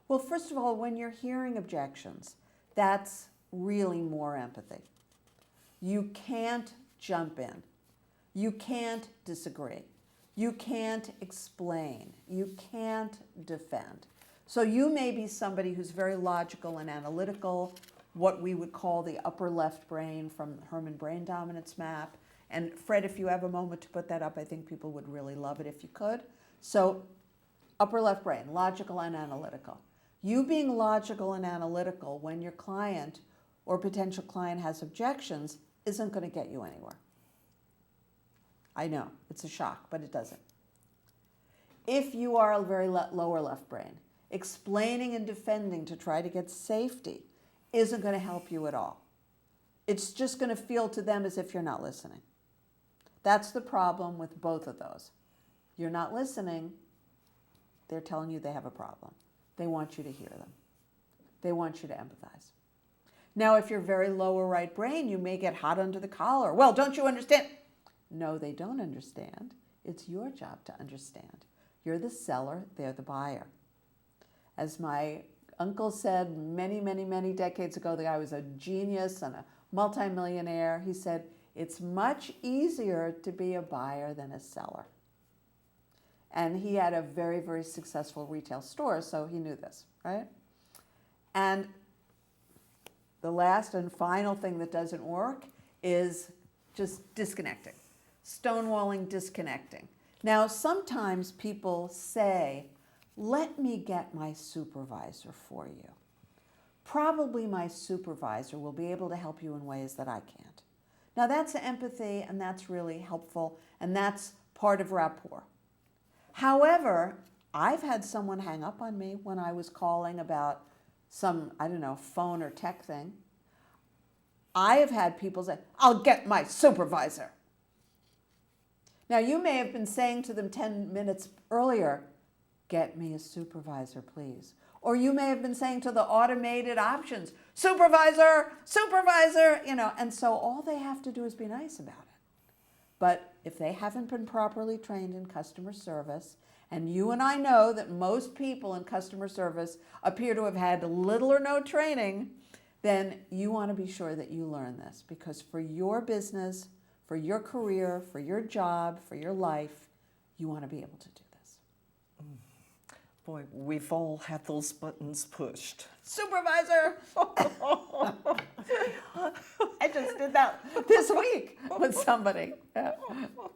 Well, first of all, when you're hearing objections, that's really more empathy. You can't jump in. You can't disagree. You can't explain. You can't defend. So you may be somebody who's very logical and analytical, what we would call the upper left brain from Herman Brain Dominance Map. And Fred, if you have a moment to put that up, I think people would really love it if you could. So upper left brain, logical and analytical. You being logical and analytical when your client or potential client has objections isn't going to get you anywhere. I know, it's a shock, but it doesn't. If you are a very lower left brain, explaining and defending to try to get safety isn't going to help you at all. It's just going to feel to them as if you're not listening. That's the problem with both of those. You're not listening, they're telling you they have a problem. They want you to hear them. They want you to empathize. Now, if you're very lower right brain, you may get hot under the collar. Well, don't you understand? No, they don't understand. It's your job to understand. You're the seller, they're the buyer. As my uncle said many, many, many decades ago, the guy was a genius and a multimillionaire. He said, it's much easier to be a buyer than a seller. And he had a very, very successful retail store, so he knew this, right? And the last and final thing that doesn't work is just disconnecting, stonewalling, disconnecting. Now, sometimes people say, let me get my supervisor for you. Probably my supervisor will be able to help you in ways that I can't. Now, that's empathy, and that's really helpful, and that's part of rapport. However, I've had someone hang up on me when I was calling about some, I don't know, phone or tech thing. I have had people say, I'll get my supervisor. Now, you may have been saying to them 10 minutes earlier, get me a supervisor, please. Or you may have been saying to the automated options, supervisor, supervisor, and so all they have to do is be nice about it. But if they haven't been properly trained in customer service, and you and I know that most people in customer service appear to have had little or no training, then you want to be sure that you learn this, because for your business, for your career, for your job, for your life, you want to be able to do this. Boy, we've all had those buttons pushed. Supervisor! I just did that this week with somebody. Yeah.